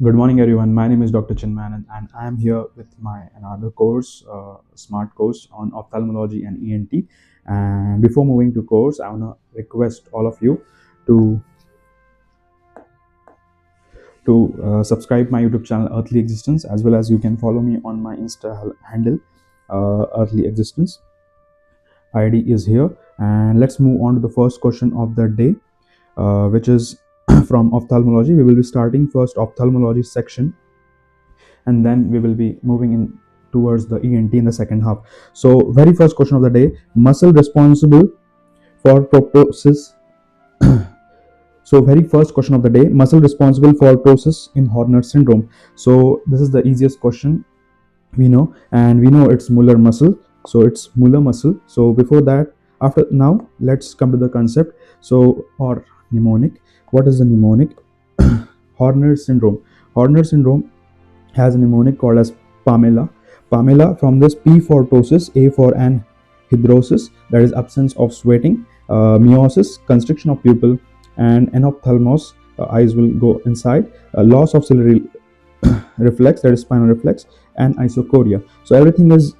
Good morning, everyone. My name is Dr. Chinmayanand, and I am here with my another course, smart course on ophthalmology and ENT. And before moving to course, I wanna request all of you to subscribe my YouTube channel Earthly Existence, as well as you can follow me on my Insta handle Earthly Existence. ID is here, and let's move on to the first question of the day, which is from ophthalmology. We will be starting first ophthalmology section, and then we will be moving in towards the ENT in the second half. So very first question of the day, muscle responsible for ptosis. So very first question of the day, muscle responsible for ptosis in Horner syndrome. So this is the easiest question we know, and we know it's Muller muscle. So it's Muller muscle. So before that, after now, let's come to the concept. So, or mnemonic. What is the mnemonic? Horner syndrome. Horner syndrome has a mnemonic called as Pamela. Pamela, from this P for ptosis, A for anhidrosis, that is absence of sweating, meiosis, constriction of pupil, and anophthalmos, eyes will go inside, loss of ciliary reflex, that is spinal reflex, and isochoria. So everything is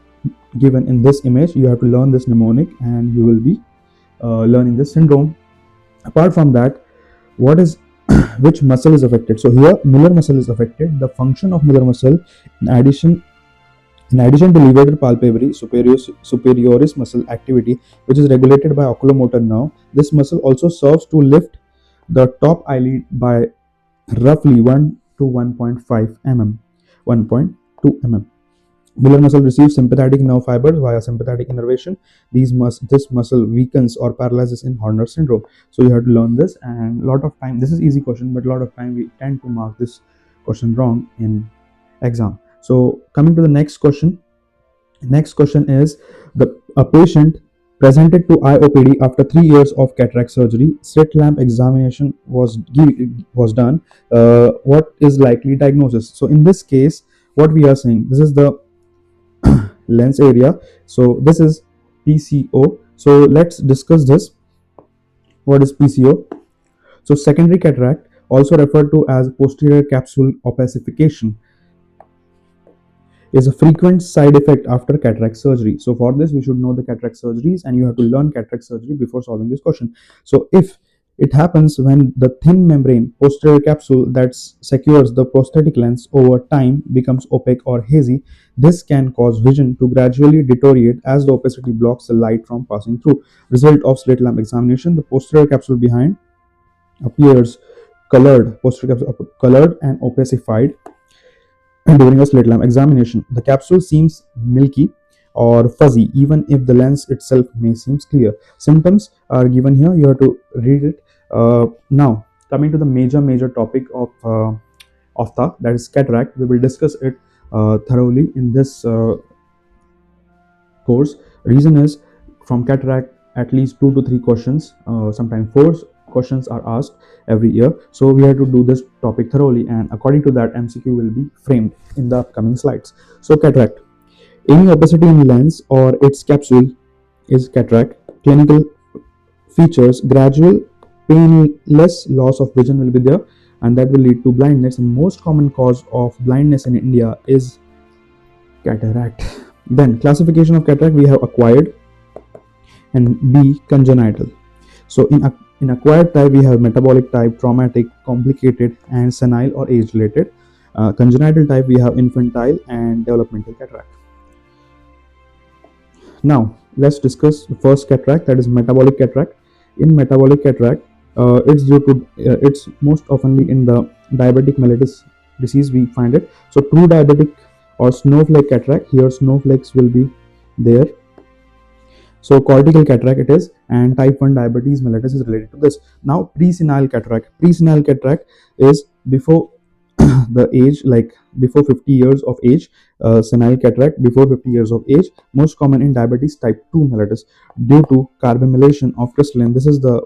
given in this image. You have to learn this mnemonic and you will be learning this syndrome. Apart from that, what is which muscle is affected? So here Muller muscle is affected. The function of Muller muscle, in addition to levator palpebrae superioris muscle activity, which is regulated by oculomotor nerve, this muscle also serves to lift the top eyelid by roughly 1 to 1.5 mm, 1.2 mm. Muller muscle receives sympathetic nerve fibers via sympathetic innervation. This muscle weakens or paralyzes in Horner syndrome. So you have to learn this, and a lot of time, this is easy question, but a lot of time we tend to mark this question wrong in exam. So coming to the next question. Next question is, a patient presented to IOPD after 3 years of cataract surgery. Slit lamp examination was done. What is likely diagnosis? So in this case, what we are saying, this is the lens area. So this is PCO. So let's discuss this. What is PCO? So secondary cataract, also referred to as posterior capsule opacification, is a frequent side effect after cataract surgery. So for this, we should know the cataract surgeries, and you have to learn cataract surgery before solving this question. So if it happens when the thin membrane posterior capsule that secures the prosthetic lens over time becomes opaque or hazy, this can cause vision to gradually deteriorate as the opacity blocks the light from passing through. Result of slit lamp examination: the posterior capsule behind appears colored, colored and opacified during a slit lamp examination. The capsule seems milky or fuzzy, even if the lens itself may seem clear. Symptoms are given here. You have to read it. Now, coming to the major topic of OPTHA, that is cataract. We will discuss it thoroughly in this course. Reason is, from cataract, at least 2 to 3 questions, sometimes 4 questions are asked every year. So we have to do this topic thoroughly, and according to that, MCQ will be framed in the upcoming slides. So cataract, any opacity in lens or its capsule is cataract. Clinical features: gradual painless loss of vision will be there, and that will lead to blindness. And most common cause of blindness in India is cataract. Then classification of cataract, we have acquired and B, congenital. So in acquired type, we have metabolic type, traumatic, complicated, and senile or age related. Congenital type, we have infantile and developmental cataract. Now let's discuss the first cataract, that is metabolic cataract. In metabolic cataract, it's most oftenly in the diabetic mellitus disease we find it. So true diabetic or snowflake cataract, here snowflakes will be there. So cortical cataract it is, and type 1 diabetes mellitus is related to this. Now presenile cataract. Presenile cataract is before the age, like before 50 years of age. Senile cataract before 50 years of age, most common in diabetes type 2 mellitus due to carbamylation of crystalline. This is the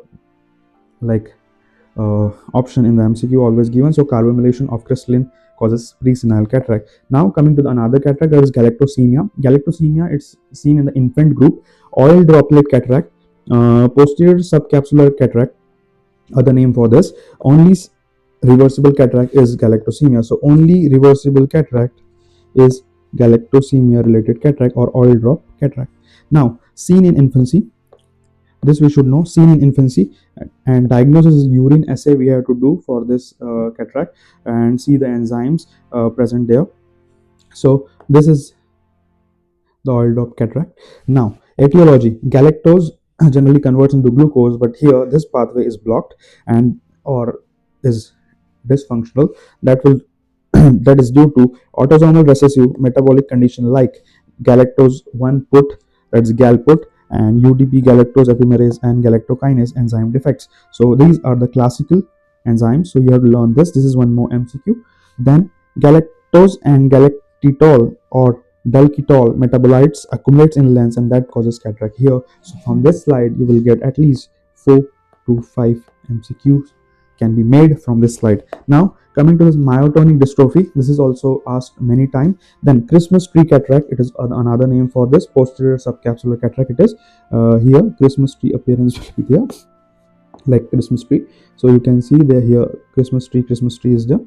option in the MCQ always given. So carbamylation of crystalline causes presenile cataract. Now coming to another cataract, that is galactosemia. Galactosemia, it's seen in the infant group. Oil droplet cataract, posterior subcapsular cataract, other name for this. Only reversible cataract is galactosemia. So only reversible cataract is galactosemia related cataract or oil drop cataract. Now, seen in infancy, this we should know, seen in infancy, and diagnosis is urine assay we have to do for this cataract and see the enzymes present there. So this is the oil drop cataract. Now, etiology, galactose generally converts into glucose, but here this pathway is blocked and or is dysfunctional. That will that is due to autosomal recessive metabolic condition like galactose 1 put, that's gal put, and UDP galactose epimerase and galactokinase enzyme defects. So these are the classical enzymes, so you have to learn this. This is one more MCQ. Then galactose and galactitol or dalkitol metabolites accumulates in lens, and that causes cataract here. So from this slide you will get at least 4 to 5 MCQs can be made from this slide. Now coming to this myotonic dystrophy, this is also asked many times. Then Christmas tree cataract, it is another name for this. Posterior subcapsular cataract, it is here Christmas tree appearance will be there like Christmas tree. So you can see there here Christmas tree is there.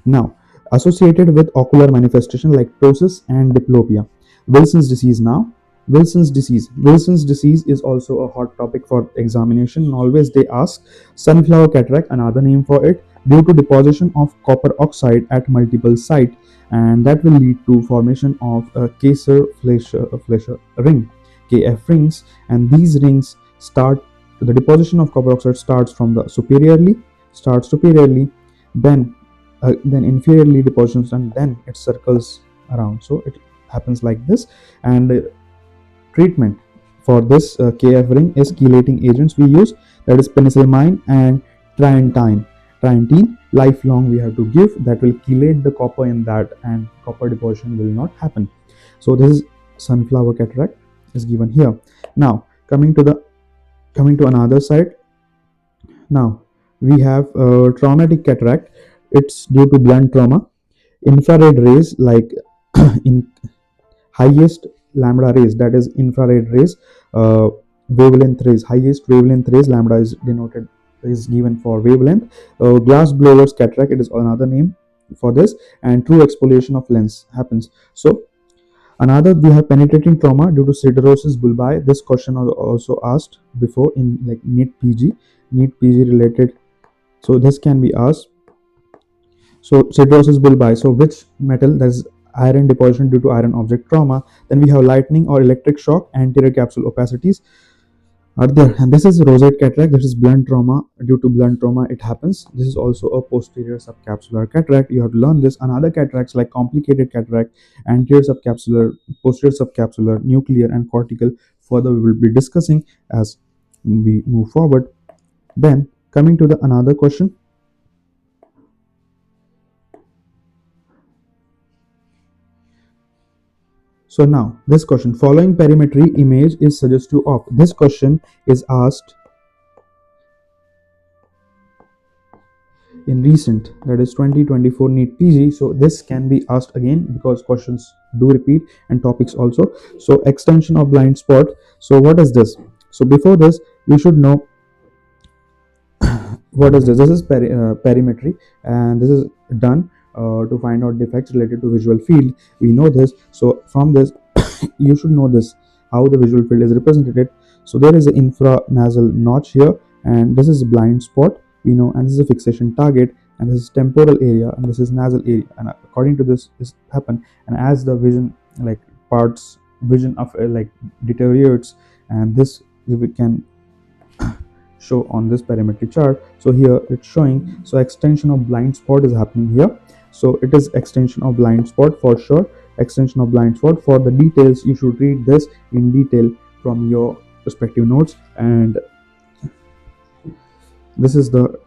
Now associated with ocular manifestation like ptosis and diplopia. Wilson's disease. Now Wilson's disease is also a hot topic for examination, and always they ask sunflower cataract, another name for it, due to deposition of copper oxide at multiple sites, and that will lead to formation of a Kaiser-Fleischer ring, KF rings, and these rings start, the deposition of copper oxide starts from the superiorly, then inferiorly depositions, and then it circles around. So it happens like this. And treatment for this KF ring is chelating agents we use, that is penicillamine and trientine. Lifelong we have to give, that will chelate the copper in that, and copper deposition will not happen. So this is sunflower cataract is given here. Now coming to another side. Now we have traumatic cataract. It's due to blunt trauma. Infrared rays like in highest lambda rays, that is infrared rays, wavelength rays, highest wavelength rays, lambda is denoted, is given for wavelength. Glass blowers cataract, it is another name for this, and true exfoliation of lens happens. So another, we have penetrating trauma due to siderosis bulbi. This question was also asked before in like NEET PG related, so this can be asked. So siderosis bulbi, so which metal, that is iron deposition due to iron object trauma. Then we have lightning or electric shock, anterior capsule opacities are there. And this is rosette cataract, this is blunt trauma, due to blunt trauma it happens. This is also a posterior subcapsular cataract, you have to learn this. Another cataracts like complicated cataract, anterior subcapsular, posterior subcapsular, nuclear and cortical, further we will be discussing as we move forward. Then coming to the another question. So now this question, following perimetry image is suggestive of. This question is asked in recent, that is 2024 NEET PG. So this can be asked again because questions do repeat and topics also. So extension of blind spot. So what is this? So before this you should know what is this. This is perimetry, and this is done to find out defects related to visual field. We know this. So from this you should know this, how the visual field is represented. So there is an infranasal notch here, and this is blind spot, we know, and this is a fixation target, and this is temporal area, and this is nasal area, and according to this happen. And as the vision like parts vision of like deteriorates, and this we can show on this perimetry chart. So here it's showing, so extension of blind spot is happening here. So it is extension of blind spot for sure, extension of blind spot. For the details you should read this in detail from your respective notes, and this is the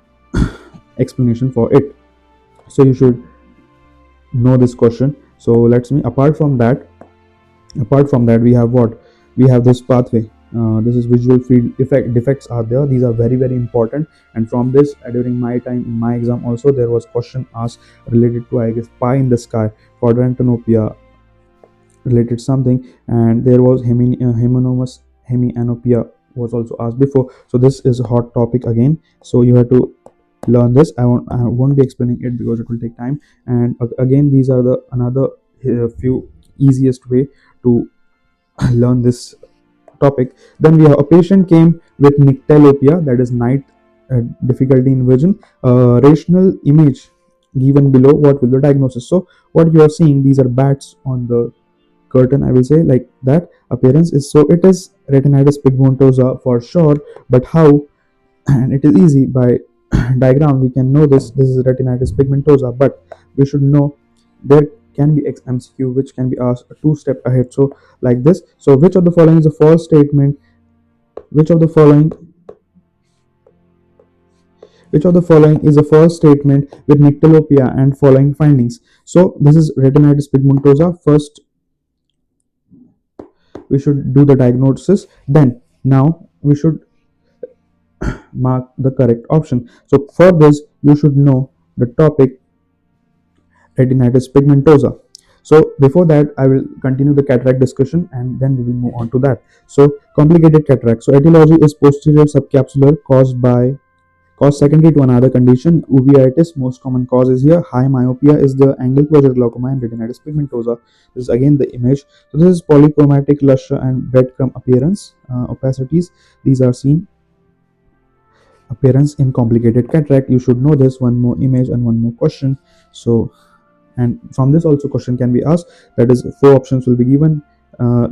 explanation for it. So you should know this question. So let's me apart from that we have what, we have this pathway. This is visual field defects are there. These are very important, and from this during my time in my exam also there was question asked related to, I guess, pie in the sky, quadrantanopia related something, and there was hemianopia was also asked before. So this is a hot topic again, so you have to learn this. I won't be explaining it because it will take time. And again, these are the another few easiest way to learn this topic. Then we have a patient came with nyctalopia, that is night difficulty in vision. Rational image given below, what will the diagnosis? So what you are seeing, these are bats on the curtain, I will say, like that appearance is. So it is retinitis pigmentosa for sure. But how? And it is easy by diagram we can know this is retinitis pigmentosa. But we should know there can be MCQ which can be asked a two step ahead. So like this, so which of the following is a false statement, which of the following is a false statement with nyctalopia and following findings. So this is retinitis pigmentosa. First we should do the diagnosis, then now we should mark the correct option. So for this you should know the topic retinitis pigmentosa. So before that I will continue the cataract discussion and then we will move on to that. So complicated cataract. So etiology is posterior subcapsular, caused secondary to another condition. Uveitis, most common cause is here. High myopia is the angle closure glaucoma and retinitis pigmentosa. This is again the image. So this is polychromatic luster and breadcrumb appearance, opacities. These are seen appearance in complicated cataract. You should know this. One more image and one more question. So, and from this also question can be asked, that is four options will be given,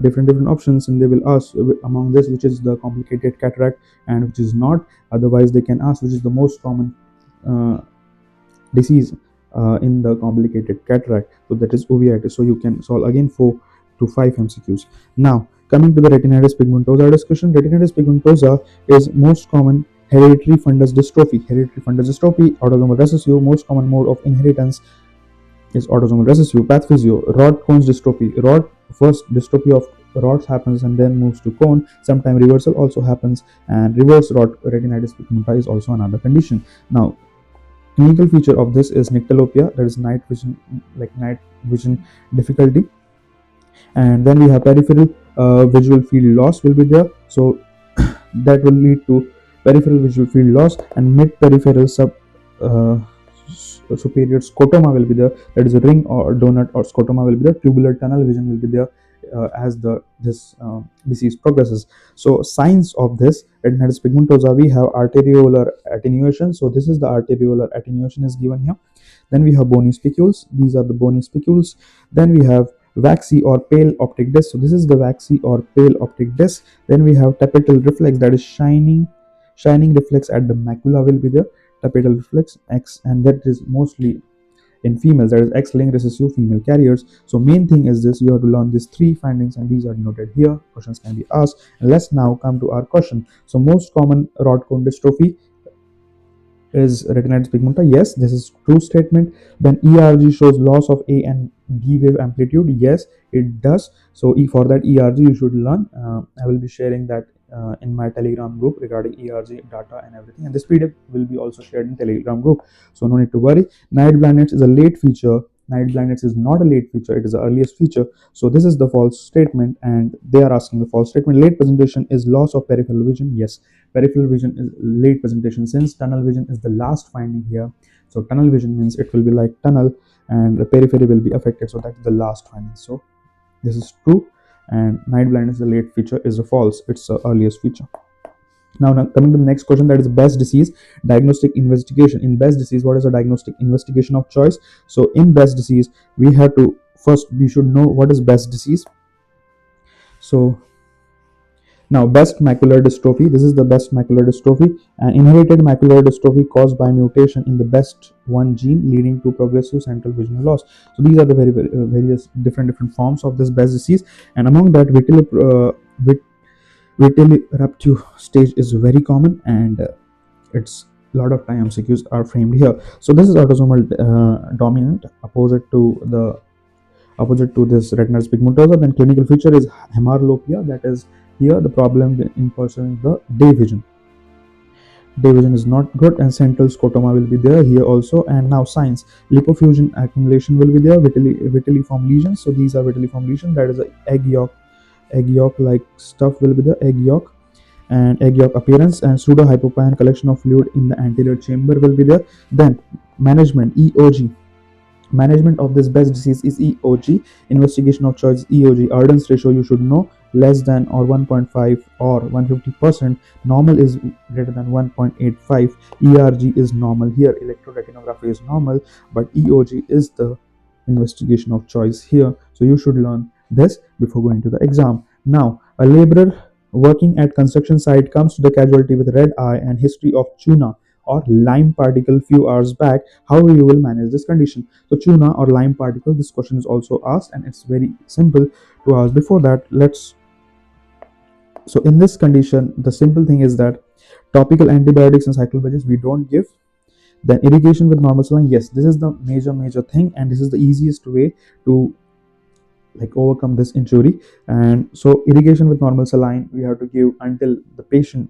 different options, and they will ask among this which is the complicated cataract and which is not. Otherwise they can ask which is the most common disease in the complicated cataract. So that is uveitis. So you can solve again 4 to 5 MCQs. Now coming to the retinitis pigmentosa discussion. Retinitis pigmentosa is most common hereditary fundus dystrophy. Hereditary fundus dystrophy, autosomal recessive. Most common mode of inheritance is autosomal recessive. Pathphysio, rod cones dystrophy. First dystrophy of rods happens and then moves to cone. Sometimes reversal also happens, and reverse rod retinitis pigmentosa is also another condition. Now clinical feature of this is nyctalopia, that is night vision difficulty. And then we have peripheral visual field loss will be there. So that will lead to peripheral visual field loss, and mid peripheral superior scotoma will be there, that is a ring or donut or scotoma will be there. Tubular tunnel vision will be there as this disease progresses. So signs of this retinitis pigmentosa, we have arteriolar attenuation. So this is the arteriolar attenuation is given here. Then we have bony spicules. These are the bony spicules. Then we have waxy or pale optic disc. So this is the waxy or pale optic disc. Then we have tapetal reflex, that is shining reflex at the macula will be there. Tapetal reflex X, and that is mostly in females, that is X-linked recessive female carriers. So main thing is this, you have to learn these three findings and these are noted here. Questions can be asked. And let's now come to our question. So most common rod cone dystrophy is retinitis pigmentosa. Yes, this is true statement. Then ERG shows loss of A and B wave amplitude. Yes, it does. So for that ERG you should learn. I will be sharing that in my Telegram group regarding ERG data and everything, and this PDF will be also shared in Telegram group, so no need to worry. Night blindness is a late feature. Night blindness is not a late feature, it is the earliest feature. So this is the false statement, and they are asking the false statement. Late presentation is loss of peripheral vision. Yes, peripheral vision is late presentation, since tunnel vision is the last finding here. So tunnel vision means it will be like tunnel and the periphery will be affected, so that's the last finding. So this is true, and night blindness, the late feature, is a false, it's the earliest feature. Now coming to the next question, that is Best disease diagnostic investigation. In Best disease, what is the diagnostic investigation of choice? So in Best disease, we have to first, we should know what is Best disease. So now best macular dystrophy, this is the best macular dystrophy, an inherited macular dystrophy caused by mutation in the BEST1 gene leading to progressive central vision loss. So these are the various different forms of this Best disease, and among that vitelli-rupture stage is very common, and it's a lot of time MCQs are framed here. So this is autosomal dominant, opposite to this retinitis pigmentosa. Then clinical feature is hemarlopia, that is here the problem in pursuing the day vision. Day vision is not good, and central scotoma will be there here also. And now signs, lipofuscin accumulation will be there, vitelliform lesions. So these are vitelliform lesions, that is a egg yolk like stuff will be the egg yolk. and egg yolk appearance, and pseudo hypopyon collection of fluid in the anterior chamber will be there. Then management, EOG. Management of this best disease is EOG. Investigation of choice, EOG. Ardence ratio you should know, less than or 1.5 or 150%. Normal is greater than 1.85. ERG is normal here. Electroretinography is normal, but EOG is the investigation of choice here. So you should learn this before going to the exam. Now, a laborer working at construction site comes to the casualty with red eye and history of tuna or lime particle few hours back. How you will manage this condition? So tuna or lime particle, this question is also asked, and it's very simple to ask. Before that, so in this condition, the simple thing is that topical antibiotics and cyclophages we don't give. Then irrigation with normal saline, yes, this is the major thing, and this is the easiest way to like overcome this injury. And so irrigation with normal saline we have to give until the patient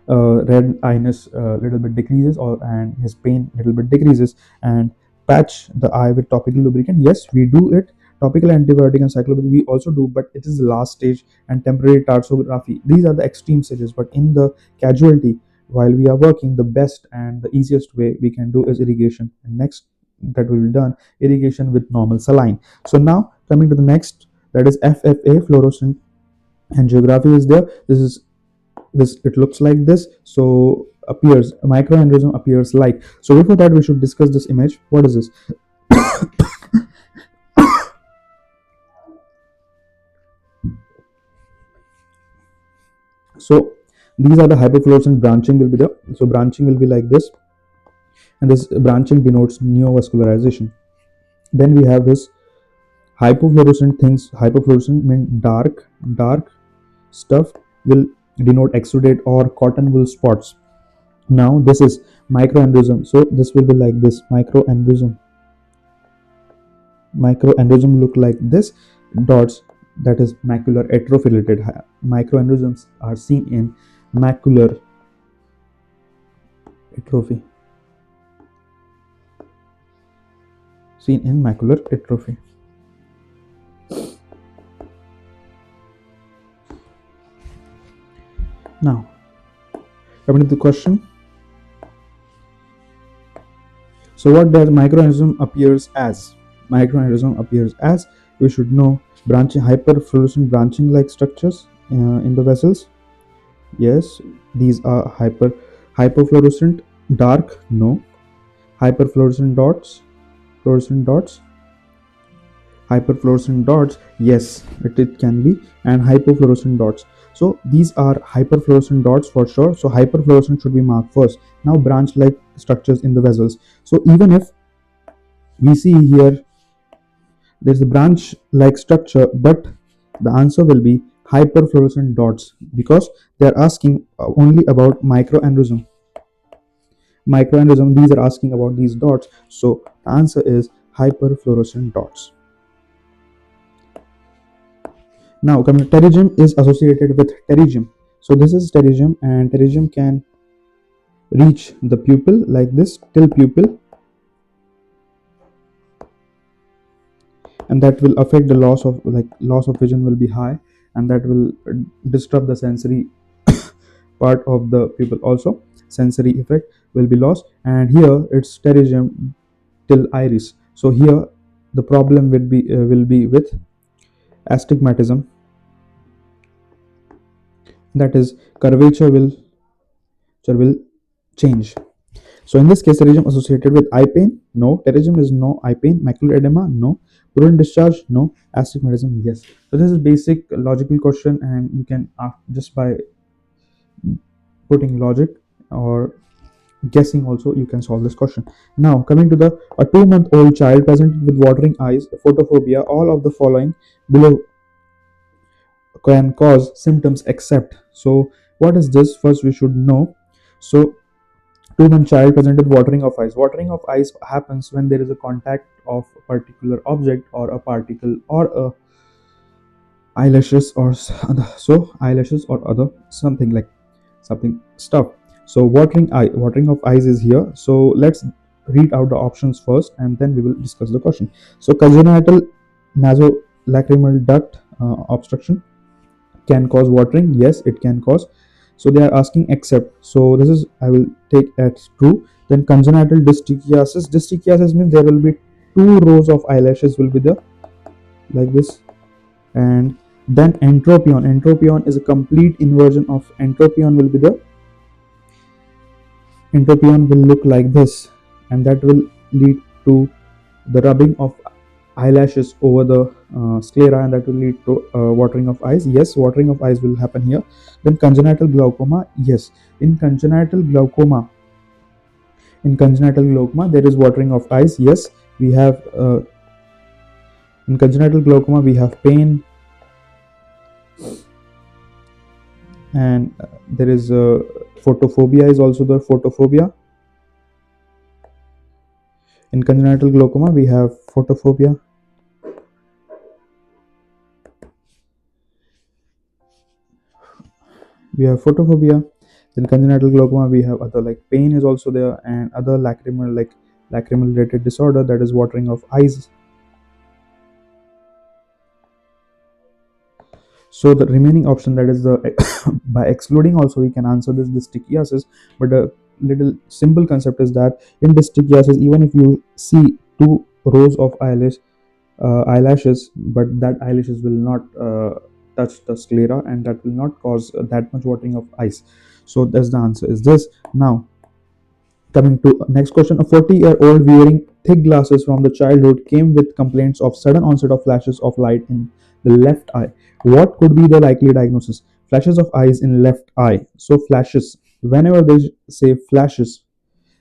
red eyes little bit decreases, and his pain little bit decreases, and patch the eye with topical lubricant. Yes, we do it. Topical antibiotic and cyclophagy we also do, but it is the last stage. And temporary tarsography, these are the extreme stages. But in the casualty, while we are working, the best and the easiest way we can do is irrigation. And next that will be done, irrigation with normal saline. So now coming to the next, that is FFA, fluorescent angiography is there. This it looks like this. So appears microaneurysm appears like. So before that we should discuss this image. What is this? So these are the hypofluorescent branching will be there. So branching will be like this, and this branching denotes neovascularization. Then we have this hypofluorescent things. Hypofluorescent means dark stuff will denote exudate or cotton wool spots. Now this is microaneurysm, so this will be like this. Microaneurysm look like this. Dots, that is macular atrophy related. Microaneurysms are seen in macular atrophy. Now coming to the question, so what does microaneurysm appears as? We should know branching, hyperfluorescent branching like structures in the vessels. Yes, these are hyperfluorescent. Dark, no. Hyperfluorescent dots, hyperfluorescent dots, yes, it can be. And hypofluorescent dots, so these are hyperfluorescent dots for sure. So hyperfluorescent should be marked first. Now branch like structures in the vessels. So even if we see here there's a branch like structure, but the answer will be hyperfluorescent dots, because they are asking only about microaneurysm. These are asking about these dots, so the answer is hyperfluorescent dots. Now coming to pterygium is associated with pterygium. So this is pterygium, and pterygium can reach the pupil like this, till pupil, and that will affect the loss of vision will be high, and that will disturb the sensory part of the pupil also. Sensory effect will be lost. And here it's pterygium till iris. So here the problem will be with astigmatism, that is curvature will change. So in this case, pterygium associated with eye pain, no. Pterygium is no eye pain. Macular edema, no. Prudent discharge, no. Astigmatism, yes. So this is basic logical question, and you can just by putting logic or guessing also you can solve this question. Now coming to the a 2-month-old child presented with watering eyes, photophobia, all of the following below can cause symptoms except. So what is this? First we should know. So 2-month child presented watering of eyes. Watering of eyes happens when there is a contact of a particular object or a particle or a eyelashes or other something stuff. So watering of eyes is here. So let's read out the options first, and then we will discuss the question. So congenital nasolacrimal duct obstruction, can cause watering. Yes, it can cause. So they are asking except. So this is, I will take as true. Then congenital dystichiasis. Dystichiasis means there will be two rows of eyelashes will be there like this. And then entropion. Entropion is a complete inversion of entropion will be the entropion will look like this, and that will lead to the rubbing of eyelashes over the sclera, and that will lead to watering of eyes. Yes, watering of eyes will happen here. Then congenital glaucoma. Yes, in congenital glaucoma, there is watering of eyes. Yes, we have in congenital glaucoma we have pain, and there is photophobia is also the photophobia. In congenital glaucoma we have photophobia. In congenital glaucoma we have other like pain is also there, and other lacrimal related disorder, that is watering of eyes. So the remaining option, that is the by excluding also we can answer this dystichiasis, but a little simple concept is that in dystichiasis, even if you see two rows of eyelashes, but that eyelashes will not touch the sclera, and that will not cause that much watering of eyes. So that's the answer is this. Now coming to next question, a 40-year-old wearing thick glasses from the childhood came with complaints of sudden onset of flashes of light in the left eye. What could be the likely diagnosis? Flashes of eyes in left eye. So flashes, whenever they say flashes,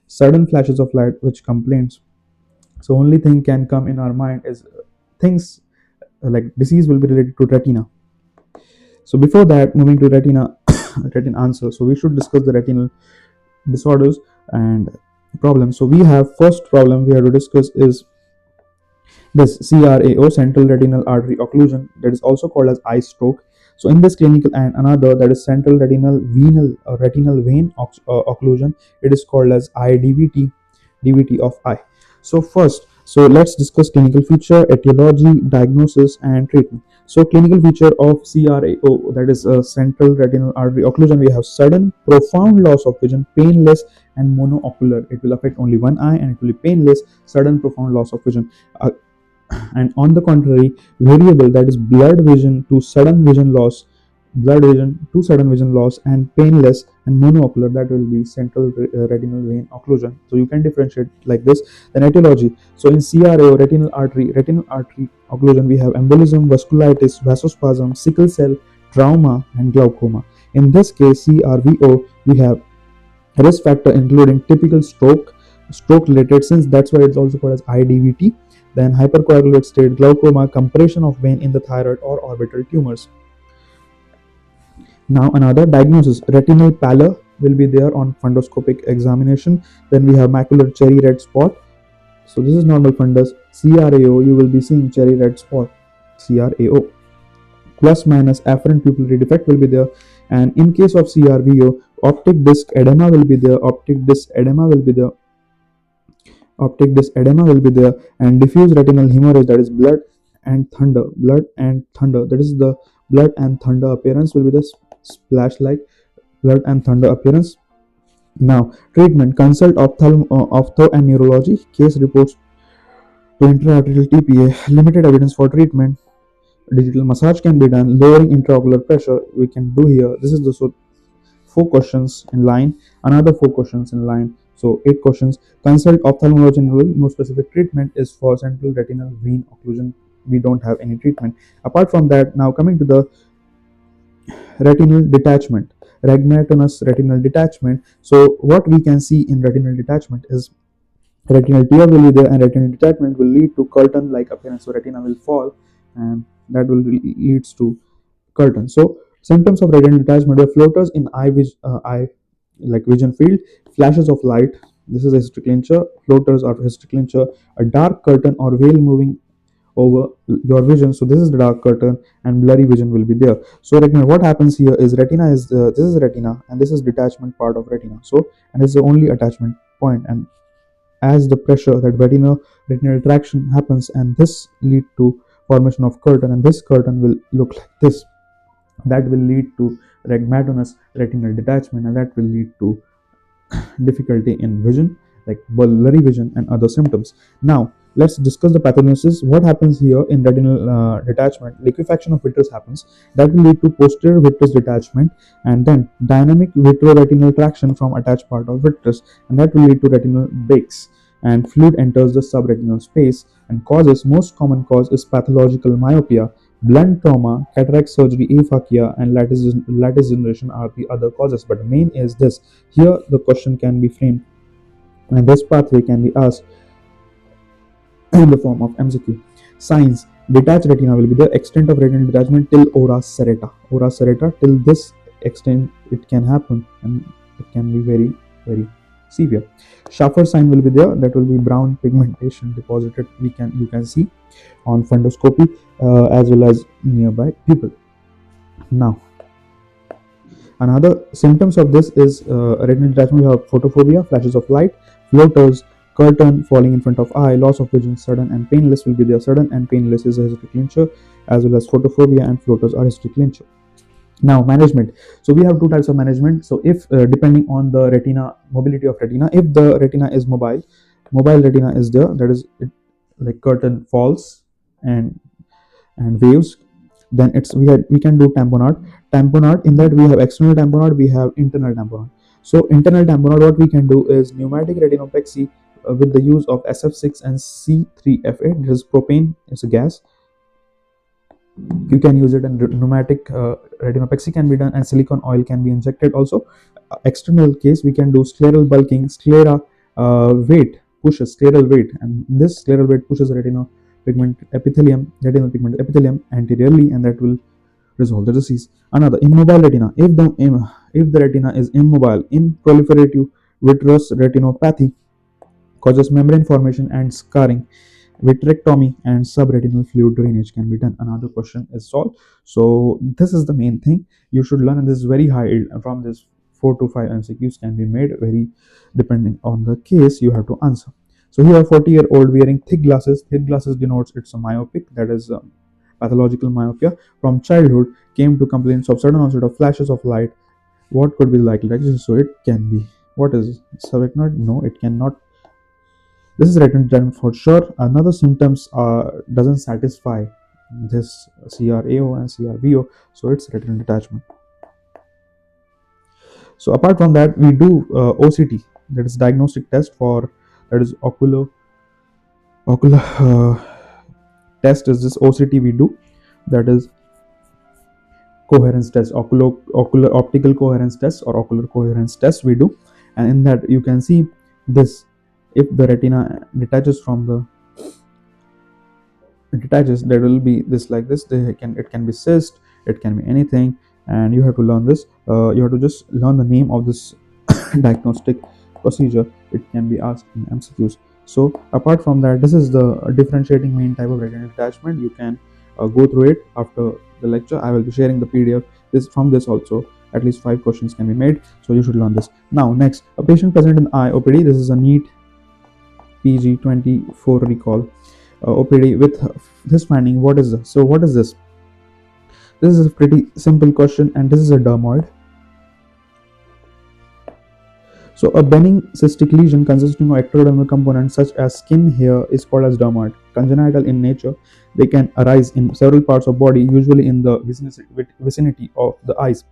sudden flashes of light which complaints, so only thing can come in our mind is things like disease will be related to retina. So before that, moving to retina retina answer, so we should discuss the retinal disorders and problems. So we have first problem we have to discuss is this CRAO, central retinal artery occlusion, that is also called as eye stroke. So in this clinical, and another, that is central retinal venal retinal vein occlusion, it is called as IDVT, DVT of eye. So first, so let's discuss clinical feature, etiology, diagnosis, and treatment. So clinical feature of CRAO, that is central retinal artery occlusion, we have sudden profound loss of vision, painless and monoocular. It will affect only one eye and it will be painless, sudden profound loss of vision. And on the contrary, variable, that is blurred vision to sudden vision loss, and painless and monoocular, that will be central retinal vein occlusion. So you can differentiate like this. Then etiology, so in CRAO, retinal artery occlusion, we have embolism, vasculitis, vasospasm, sickle cell, trauma, and glaucoma. In this case, CRVO, we have risk factor including typical stroke related, since that's why it's also called as IDVT. Then hypercoagulate state, glaucoma, compression of vein in the thyroid, or orbital tumors. Now another diagnosis, retinal pallor will be there on fundoscopic examination. Then we have macular cherry red spot. So this is normal fundus. CRAO, you will be seeing cherry red spot, CRAO. Plus minus afferent pupillary defect will be there. And in case of CRVO, optic disc edema will be there, and diffuse retinal hemorrhage, that is blood and thunder, that is the blood and thunder appearance will be the splash like blood and thunder appearance. Now treatment, consult ophtho and neurology, case reports to intraarterial TPA, limited evidence for treatment. Digital massage can be done, lowering intraocular pressure we can do here. This is the 4 questions in line, another 4 questions in line, so 8 questions. Consult ophthalmology, no specific treatment is for central retinal vein occlusion, we don't have any treatment apart from that. Now coming to the retinal detachment, ragnatonous retinal detachment. So what we can see in retinal detachment is retinal tear will be there, and retinal detachment will lead to curtain like appearance, so retina will fall, and that will leads to curtain. So symptoms of retinal detachment are floaters in eye vision field, flashes of light, this is hystericlincher, floaters or hystericlincher, a dark curtain or veil moving over your vision, so this is the dark curtain, and blurry vision will be there. So retina, what happens here is retina is this is retina, and this is detachment part of retina, so, and it's the only attachment point, and as the pressure, that retinal traction happens, and this lead to formation of curtain, and this curtain will look like this. That will lead to rhegmatonous retinal detachment, and that will lead to difficulty in vision, like blurry vision and other symptoms. Now, let's discuss the pathogenesis. What happens here in retinal detachment? Liquefaction of vitreous happens. That will lead to posterior vitreous detachment, and then dynamic vitreoretinal traction from attached part of vitreous, and that will lead to retinal breaks. And fluid enters the subretinal space, and causes, most common cause is pathological myopia, blunt trauma, cataract surgery, aphakia, and lattice generation are the other causes. But main is this. Here the question can be framed, and this pathway can be asked in the form of MCQ. Signs: detached retina will be the extent of retinal detachment till ora serrata. Ora serrata, till this extent it can happen, and it can be very, very severe. Schaffer sign will be there. That will be brown pigmentation deposited. You can see on fundoscopy as well as nearby pupil. Now, another symptoms of this is retinal detachment. We have photophobia, flashes of light, floaters, curtain falling in front of eye, loss of vision, sudden and painless will be there. Sudden and painless is a hysteric clincher, as well as photophobia and floaters are hysteric clincher. Now, management. So we have two types of management. So if depending on the retina, mobility of retina, if the retina is mobile retina is there, that is it, like curtain falls and waves, then we can do tamponade. In that we have external tamponade, we have internal tamponade. So internal tamponade, what we can do is pneumatic retinopexy with the use of SF6 and C3F8. This is propane, it's a gas. You can use it, and pneumatic retinopexy can be done, and silicone oil can be injected also. External case, we can do scleral bulking. Sclera weight pushes scleral weight, and this scleral weight pushes retinal pigment epithelium anteriorly, and that will resolve the disease. Another, immobile retina. If the retina is immobile, in proliferative vitreous retinopathy causes membrane formation and scarring. Vitrectomy and subretinal fluid drainage can be done. Another question is solved. So this is the main thing you should learn, and this is very high. From this 4 to 5 MCQs can be made, very depending on the case you have to answer. So here, 40-year-old wearing thick glasses. Thick glasses denotes it's a myopic, that is pathological myopia. From childhood came to complaints of sudden onset of flashes of light. What could be likely? So it can be, what is subretinal? No, it cannot. This is retinal detachment for sure. Another symptoms doesn't satisfy this CRAO and CRVO, so it's retinal detachment. So apart from that, we do OCT, that is diagnostic test for, that is ocular test is this OCT we do, that is coherence test, ocular optical coherence test or ocular coherence test we do. And in that you can see this, if the retina detaches there will be this like this. It can be cyst, it can be anything, and you have to learn this. You have to just learn the name of this diagnostic procedure. It can be asked in MCQs. So apart from that, this is the differentiating main type of retinal detachment. You can go through it after the lecture. I will be sharing the PDF. From this also at least 5 questions can be made, so you should learn this. Now next, a patient present in eye OPD. This is a neat PG 24 recall OPD with this finding. What is this? So what is this? This is a pretty simple question, and this is a dermoid. So a benign cystic lesion consisting of ectodermal components such as skin, hair is called as dermoid. Congenital in nature, they can arise in several parts of body, usually in the vicinity of the eyes,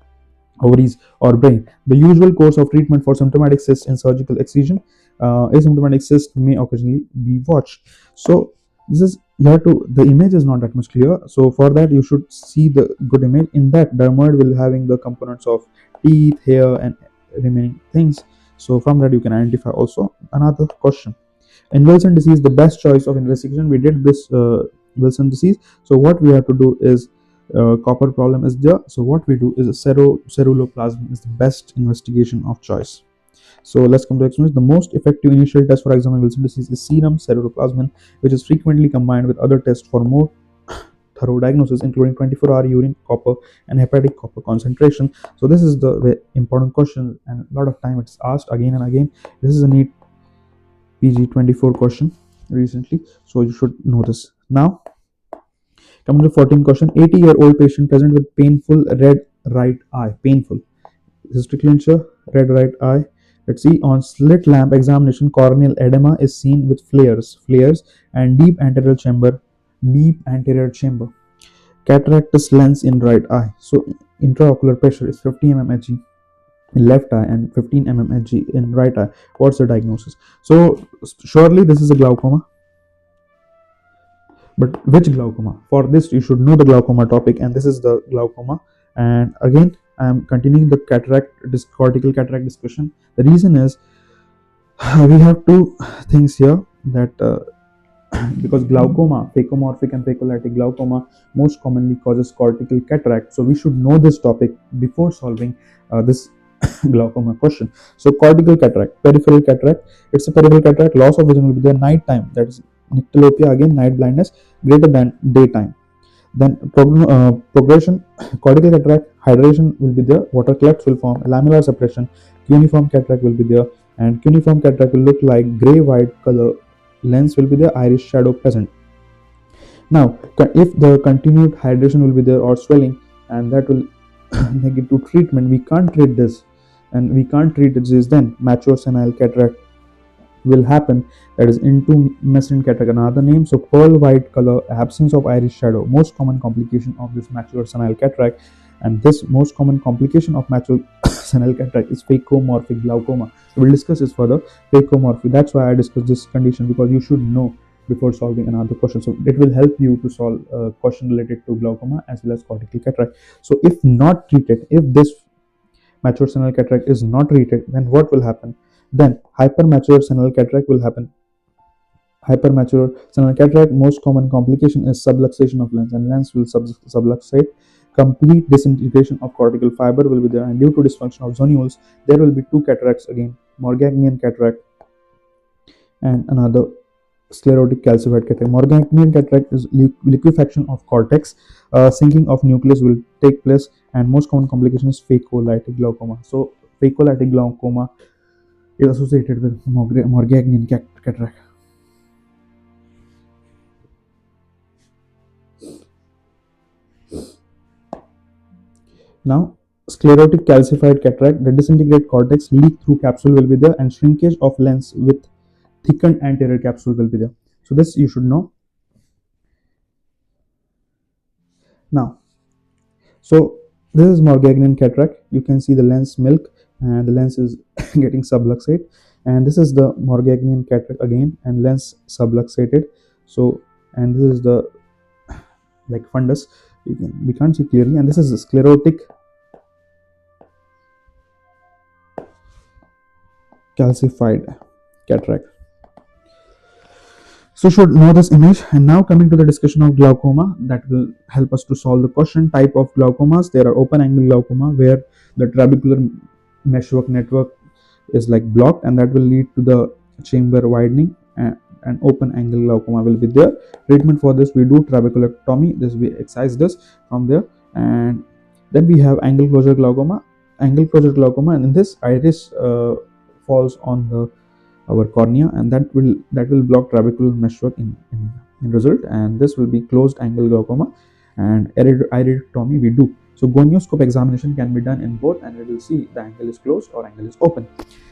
ovaries, or brain. The usual course of treatment for symptomatic cyst in surgical excision. Asymptomatic cyst may occasionally be watched. So this is, you have to, the image is not that much clear, so for that you should see the good image. In that, dermoid will having the components of teeth, hair, and remaining things. So from that you can identify also. Another question, in Wilson disease, the best choice of investigation. We did this Wilson disease. So what we have to do is copper problem is there. So what we do is a ceruloplasmin is the best investigation of choice. So let's come to explanation. The most effective initial test for examining Wilson disease is serum ceruloplasmin, which is frequently combined with other tests for more thorough diagnosis, including 24-hour urine copper and hepatic copper concentration. So this is the very important question, and a lot of time it's asked again and again. This is a neat PG 24 question recently, so you should know this. Now Coming to the 14th question, 80-year-old patient present with painful red right eye. Painful. This is strictly ensure red right eye. Let's see, on slit lamp examination, corneal edema is seen with flares, and deep anterior chamber. Cataractous lens in right eye. So intraocular pressure is 50 mm Hg in left eye and 15 mm Hg in right eye. What's the diagnosis? So surely this is a glaucoma. But which glaucoma? For this you should know the glaucoma topic, and this is the glaucoma. And again, I am continuing the cortical cataract discussion. The reason is we have two things here that because glaucoma, phacomorphic and phacolytic glaucoma, most commonly causes cortical cataract. So we should know this topic before solving this glaucoma question. So cortical cataract, peripheral cataract, it's a peripheral cataract, loss of vision will be there night time, that is nyctalopia, again night blindness greater than daytime. Then progression, cortical cataract, hydration will be there, water clots will form, lamellar suppression, cuneiform cataract will be there, and cuneiform cataract will look like grey white color, lens will be there, iris shadow present. Now if the continued hydration will be there or swelling, and that will negative treatment, we can't treat this, and we can't treat the disease, then mature senile cataract will happen, that is intumescent cataract, another name. So pearl white color, absence of iris shadow, most common complication of this macular senile cataract. And this most common complication of macular senile cataract is phacomorphic glaucoma. So we'll discuss this further. Phacomorphic, that's why I discussed this condition, because you should know before solving another question. So it will help you to solve a question related to glaucoma as well as cortical cataract. So if not treated, if this mature senile cataract is not treated, then what will happen? Then hypermature senile cataract will happen. Hypermature senile cataract, most common complication is subluxation of lens, and lens will subluxate. Complete disintegration of cortical fiber will be there, and due to dysfunction of zonules, there will be two cataracts again, Morganian cataract and another sclerotic calcified cataract. Morganian cataract is liquefaction of cortex, sinking of nucleus will take place, and most common complication is phacolytic glaucoma. So phacolytic glaucoma is associated with Morganian cataract. Now, sclerotic calcified cataract, the disintegrate cortex leak through capsule will be there, and shrinkage of lens with thickened anterior capsule will be there. So this you should know. Now, so this is Morganian cataract. You can see the lens milk, and the lens is getting subluxate, and this is the Morganian cataract again, and lens subluxated. So, and this is the like fundus, we can't see clearly, and this is the sclerotic calcified cataract. So should know this image. And now coming to the discussion of glaucoma, that will help us to solve the question. Type of glaucomas, there are open angle glaucoma where the trabecular meshwork network is like blocked, and that will lead to the chamber widening, and open angle glaucoma will be there. Treatment for this, we do trabeculectomy, this we excise this from there. And then we have angle closure glaucoma, and in this iris falls on our cornea, and that will block trabecular meshwork in result, and this will be closed angle glaucoma. And iridotomy we do. So gonioscope examination can be done in both, and we will see the angle is closed or angle is open.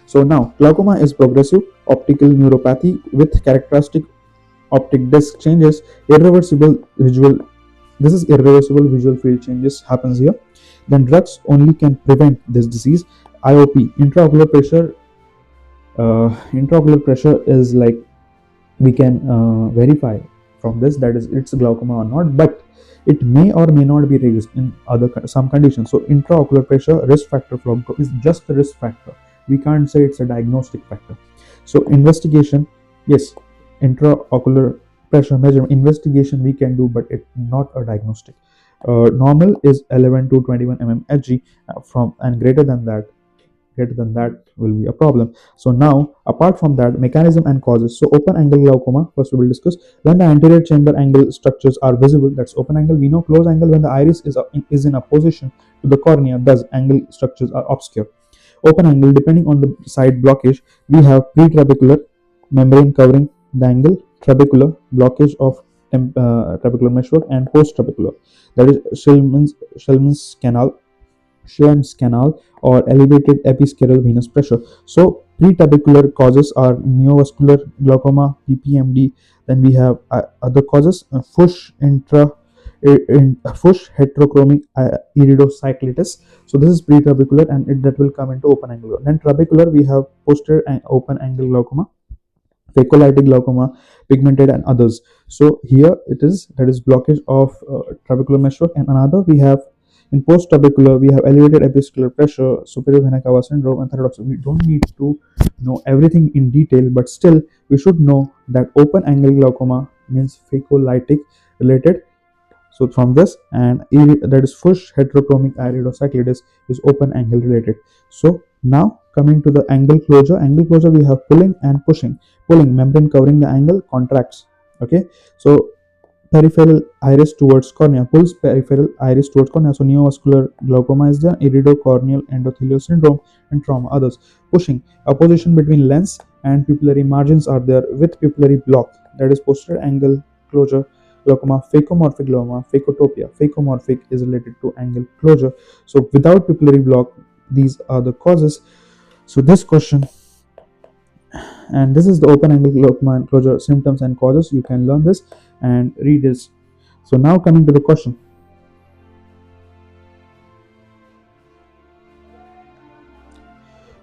So now glaucoma is progressive optical neuropathy with characteristic optic disc changes, irreversible visual field changes happens here. Then drugs only can prevent this disease. IOP, intraocular pressure is like we can verify from this that is it's glaucoma or not, but it may or may not be raised in some conditions. So intraocular pressure risk factor for glaucoma is just a risk factor. We can't say it's a diagnostic factor. So investigation, yes, intraocular pressure measurement investigation we can do, but it's not a diagnostic. Normal is 11 to 21 mm Hg, from and greater than that will be a problem. So now apart from that, mechanism and causes. So open angle glaucoma, first we will discuss. When the anterior chamber angle structures are visible, that's open angle. We know close angle when the iris is in opposition to the cornea, thus angle structures are obscure. Open angle, depending on the side blockage, we have pretrabecular membrane covering the angle, trabecular blockage of trabecular meshwork, and post-trabecular, that is Schellm's canal or elevated episcleral venous pressure. So pre-trabecular causes are neovascular glaucoma, PPMD. Then we have other causes, Fuchs heterochromic iridocyclitis. So this is pre-trabecular, and that will come into open angle. Then trabecular, we have posterior and open angle glaucoma, phacolytic glaucoma, pigmented, and others. So here it is, that is blockage of trabecular meshwork. And another we have in post-trabecular, we have elevated episcleral pressure, superior vena cava syndrome, and thyroidotoxicity. We don't need to know everything in detail, but still we should know that open angle glaucoma means phacolytic related. So from this, and that is Fuchs heterochromic iridocyclitis is open angle related. So now coming to the angle closure. Angle closure, we have pulling and pushing. Pulling, membrane covering the angle contracts. Okay, so peripheral iris towards cornea, pulls peripheral iris towards cornea. So neovascular glaucoma is there, iridocorneal endothelial syndrome, and trauma. Others. Pushing, opposition between lens and pupillary margins are there with pupillary block, that is posterior angle closure glaucoma. Phacomorphic glaucoma, phacotopia. Phacomorphic is related to angle closure. So without pupillary block, these are the causes. So this question, and this is the open angle glaucoma closure symptoms and causes. You can learn this and read this. So now coming to the question.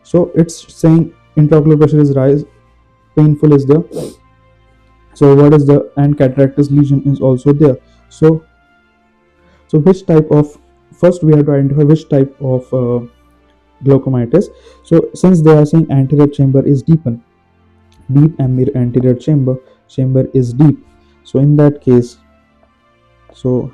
So it's saying intraocular pressure is rise, painful is there. So what is the, and cataractus lesion is also there. So which type of, first we have to identify which type of glaucoma it is. So since they are saying anterior chamber is deepened, deep anterior chamber is deep, so in that case, so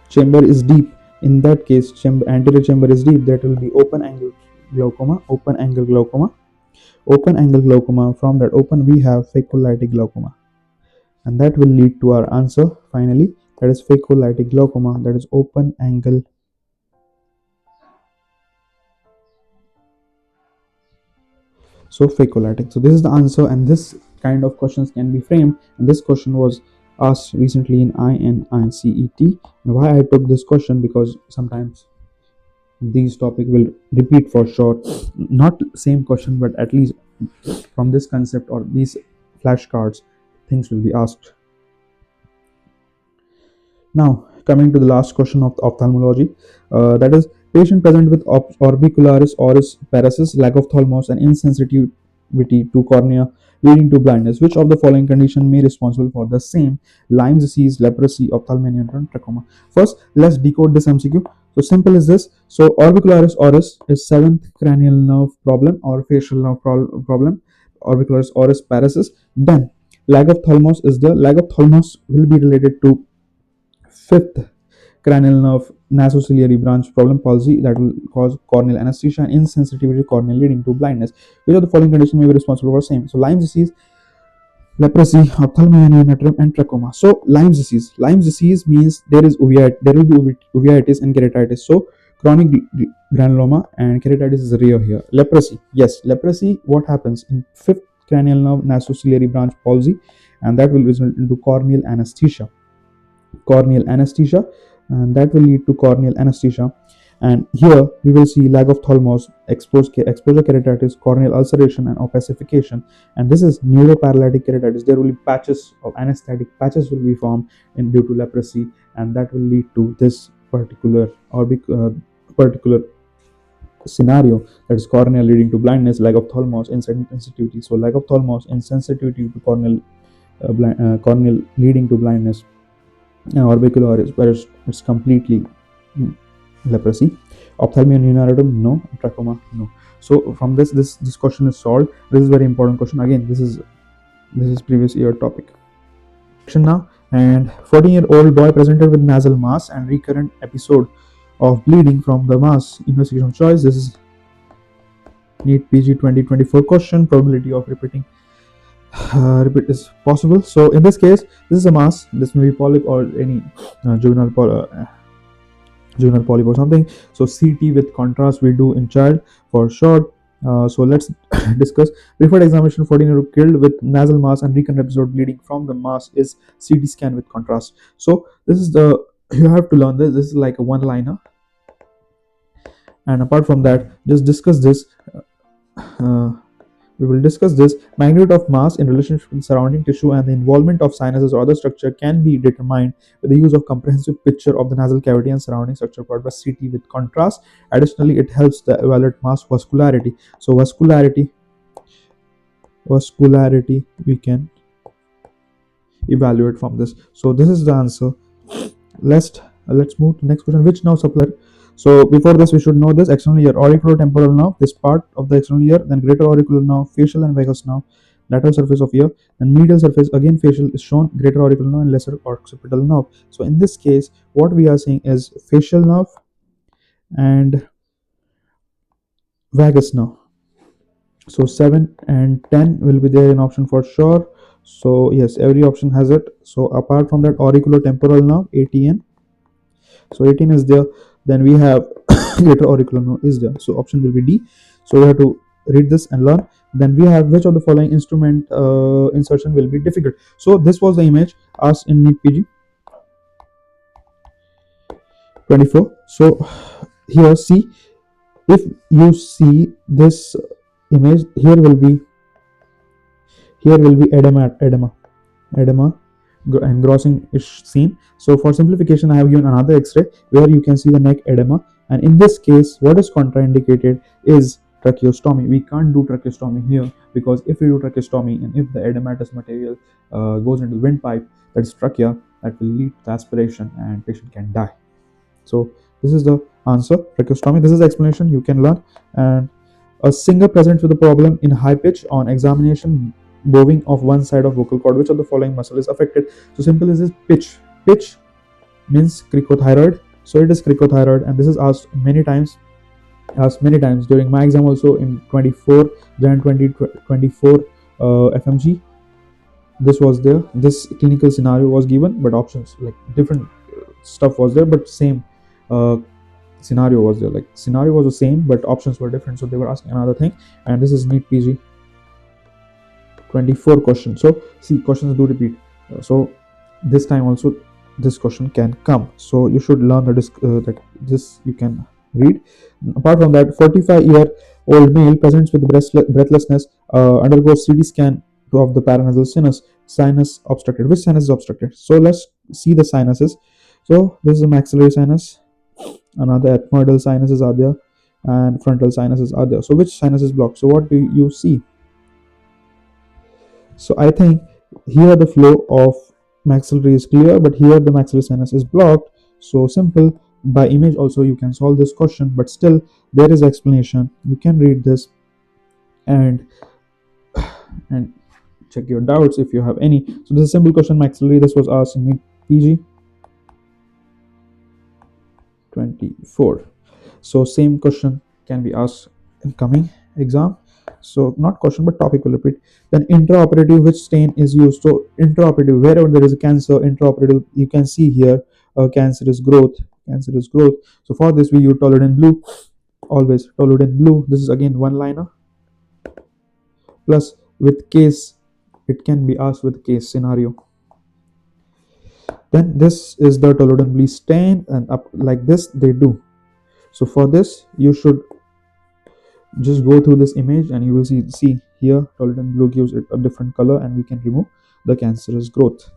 chamber is deep, in that case anterior chamber is deep, that will be open angle glaucoma. Open angle glaucoma. From that open we have phacolytic glaucoma, and that will lead to our answer finally, that is phacolytic glaucoma, that is open angle. So phacolytic. So this is the answer, and this kind of questions can be framed, and this question was asked recently in INICET. And why I took this question, because sometimes these topic will repeat for sure, not same question, but at least from this concept or these flashcards things will be asked. Now coming to the last question of the ophthalmology, that is patient present with orbicularis oris paresis, lack of ophthalmos, and insensitivity to cornea leading to blindness. Which of the following condition may be responsible for the same? Lyme disease, leprosy, ophthalmia, and trachoma. First, let's decode this MCQ. So simple is this. So orbicularis oris is 7th cranial nerve problem or facial nerve problem. Orbicularis oris paresis. Then lag of ophthalmos is there. Lag of ophthalmos will be related to 5th cranial nerve nasociliary branch problem, palsy, that will cause corneal anesthesia and insensitivity to cornea leading to blindness. Which of the following condition may be responsible for same? So Lyme disease, leprosy, ophthalmia, and trachoma. So Lyme disease means there will be uveitis and keratitis. So chronic granuloma and keratitis is rare here. Leprosy, yes, leprosy, what happens in 5th cranial nerve nasociliary branch palsy, and that will result into corneal anesthesia, and that will lead to corneal anesthesia. And here we will see lag of ophthalmos, exposure keratitis, corneal ulceration, and opacification. And this is neuroparalytic keratitis. There will be patches of anesthetic patches will be formed due to leprosy, and that will lead to this particular scenario, that is cornea leading to blindness, lag of ophthalmos, insensitivity. So lag of ophthalmos, insensitivity to corneal leading to blindness, and orbicular where it's completely leprosy. Ophthalmia neonatum, no. Trachoma, no. So from this question is solved. This is very important question. Again, this is previous year topic. Now, and 14-year-old boy presented with nasal mass and recurrent episode of bleeding from the mass. Investigation choice. This is NEET PG 2024 question. Probability of repeat is possible. So in this case, this is a mass. This may be polyp or any juvenile polyp or something. So CT with contrast we do in child for sure. So let's discuss. Preferred examination for 14-year-old killed with nasal mass and recurrent episode bleeding from the mass is CT scan with contrast. So this is the, you have to learn this. This is like a one-liner. And apart from that, just discuss this. Uh, we will discuss this. Magnitude of mass in relationship with surrounding tissue and the involvement of sinuses or other structure can be determined with the use of comprehensive picture of the nasal cavity and surrounding structure called by CT with contrast. Additionally, it helps to evaluate mass vascularity. So vascularity we can evaluate from this. So this is the answer. Let's move to the next question. Which nerve supply? So before this, we should know this: external ear, auriculotemporal nerve, this part of the external ear, then greater auricular nerve, facial and vagus nerve, lateral surface of ear, and medial surface, again facial is shown, greater auricular nerve and lesser occipital nerve. So in this case, what we are seeing is facial nerve and vagus nerve. So 7 and 10 will be there in option for sure. So yes, every option has it. So apart from that, auriculotemporal nerve, 18. So 18 is there. Then we have greater auricular nerve is there. So option will be D. So we have to read this and learn. Then we have which of the following instrument insertion will be difficult. So this was the image asked in NEET PG 24. So here see, if you see this image, here will be edema and grossing is seen. So for simplification, I have given another X-ray where you can see the neck edema, and in this case what is contraindicated is tracheostomy. We can't do tracheostomy here because if we do tracheostomy and if the edematous material goes into the windpipe, that is trachea, that will lead to aspiration and patient can die. So this is the answer, tracheostomy. This is the explanation you can learn. And a singer presents with a problem in high pitch on examination, bowing of one side of vocal cord. Which of the following muscle is affected? So simple is this: pitch means cricothyroid. So it is cricothyroid, and this is asked many times during my exam also in 24 Jan 2024 FMG. This was there. This clinical scenario was given, but options like different stuff was there, but same scenario was there. Like scenario was the same, but options were different. So they were asking another thing, and this is NEET PG 24 question. So see, questions do repeat. So this time also this question can come. So you should learn that this you can read. Apart from that, 45-year-old male presents with breathlessness, undergoes CT scan of the paranasal sinus obstructed. Which sinus is obstructed? So let's see the sinuses. So this is a maxillary sinus, another ethmoidal sinuses are there, and frontal sinuses are there. So which sinus is blocked? So what do you see? So I think here the flow of maxillary is clear, but here the maxillary sinus is blocked. So simple, by image also you can solve this question, but still there is explanation. You can read this and check your doubts if you have any. So this is a simple question, maxillary. This was asked in PG 24. So same question can be asked in coming exam. So not question but topic will repeat. Then intraoperative, which stain is used? So intraoperative, wherever there is a cancer, intraoperative, you can see here cancerous growth. So for this we use Toluidine blue, always Toluidine blue. This is again one liner. Plus with case, it can be asked with case scenario. Then this is the Toluidine blue stain, and up like this they do. So for this you should just go through this image and you will see here Toluidine blue gives it a different color, and we can remove the cancerous growth.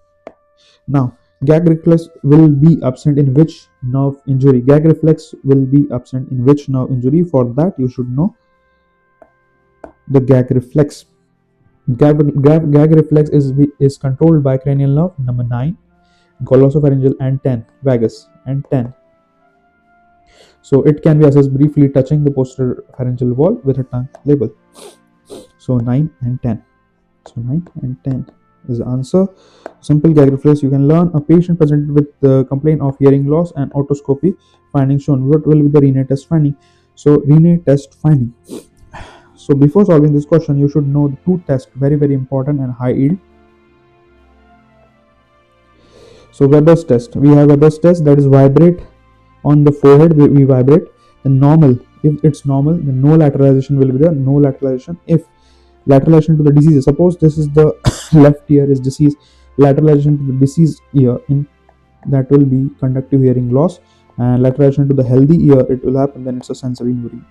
Now gag reflex will be absent in which nerve injury? Gag reflex will be absent in which nerve injury? For that you should know the gag reflex. Gag reflex is controlled by cranial nerve number 9, glossopharyngeal, and 10 vagus, and 10. So it can be assessed briefly touching the posterior pharyngeal wall with a tongue label. So 9 and 10. So 9 and 10 is the answer. Simple gag reflex you can learn. A patient presented with the complaint of hearing loss and otoscopy finding shown. What will be the Rene test finding? So Rene test finding. So before solving this question, you should know the two tests, very important and high yield. So Weber's test. We have Weber's test, that is vibrate on the forehead. We vibrate. The normal If it's normal, then no lateralization will be there. No lateralization. If lateralization to the disease, suppose this is the left ear is disease, lateralization to the diseased ear, in that will be conductive hearing loss, and lateralization to the healthy ear, it will happen, then it's a sensory neural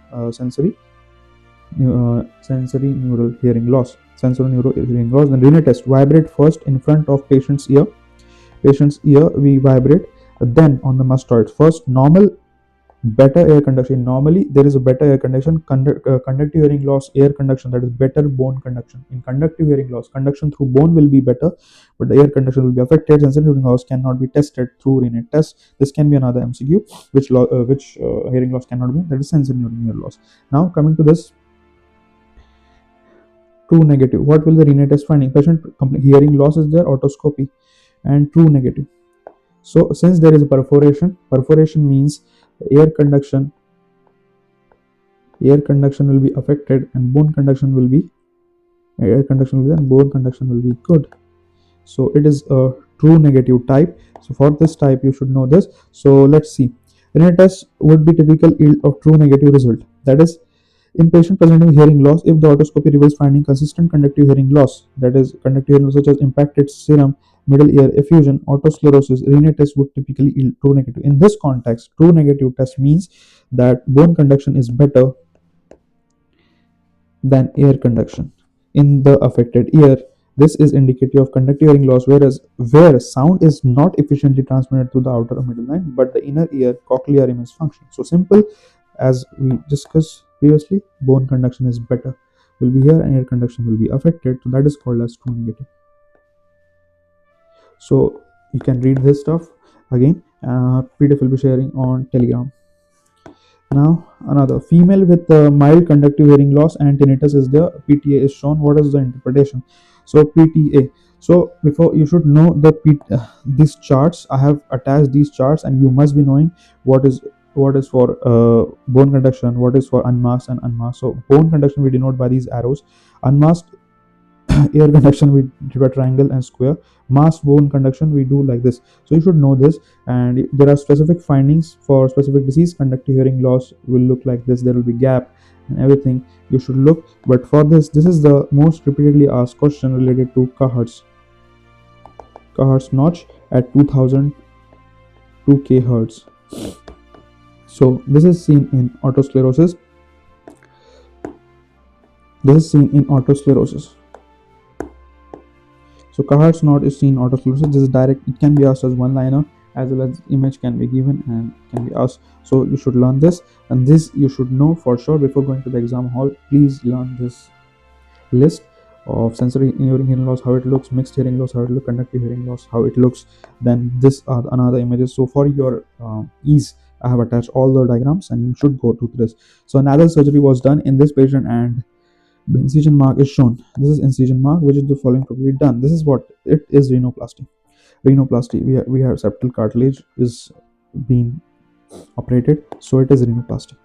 hearing loss. Then retinitis, vibrate first in front of patient's ear. We vibrate, then on the mastoid. First, normal, better air conduction. Normally there is a better air conduction. Conductive hearing loss, air conduction, that is better bone conduction. In conductive hearing loss, conduction through bone will be better, but the air conduction will be affected. Sensory hearing loss cannot be tested through Renet test. This can be another MCQ. Which hearing loss cannot be, that is sensory hearing loss. Now coming to this true negative, what will the Renet test finding? Patient hearing loss is there, otoscopy, and true negative. So since there is a perforation means air conduction will be affected, and bone conduction will be good. So it is a true negative type. So for this type you should know this. So let's see. Renet test would be typical yield of true negative result. That is, in patient presenting hearing loss, if the otoscopy reveals finding consistent conductive hearing loss, that is conductive hearing loss such as impacted serum, middle ear effusion, otosclerosis, Renet test would typically yield true negative. In this context, true negative test means that bone conduction is better than air conduction in the affected ear. This is indicative of conductive hearing loss, where sound is not efficiently transmitted to the outer or middle line, but the inner ear cochlear remains functioning. So simple, as we discussed previously, bone conduction is better, will be here, and air conduction will be affected. So that is called as true negative. So you can read this stuff again. PDF will be sharing on Telegram. Now another, female with mild conductive hearing loss and tinnitus is there. PTA is shown. What is the interpretation? So PTA. So before, you should know these charts. I have attached these charts, and you must be knowing what is for bone conduction, what is for unmasked and unmasked. So bone conduction we denote by these arrows. Unmasked air conduction we do a triangle and square. Masked bone conduction we do like this. So you should know this, and there are specific findings for specific disease. Conductive hearing loss will look like this. There will be gap and everything you should look. But for this is the most repeatedly asked question related to Cahardt's notch at 2002 kHz. So this is seen in otosclerosis. So Cahardt's knot is seen in otosclerosis. This is direct. It can be asked as one liner, as well as image can be given and can be asked. So you should learn this, and this you should know for sure before going to the exam hall. Please learn this list of sensory hearing loss, how it looks, mixed hearing loss, how it looks, conductive hearing loss, how it looks. Then this are another images. So for your ease, I have attached all the diagrams, and you should go to this. So another surgery was done in this patient, and the incision mark is shown. This is incision mark, which is the following probably done. This is what it is: rhinoplasty. We have septal cartilage is being operated, so it is rhinoplasty.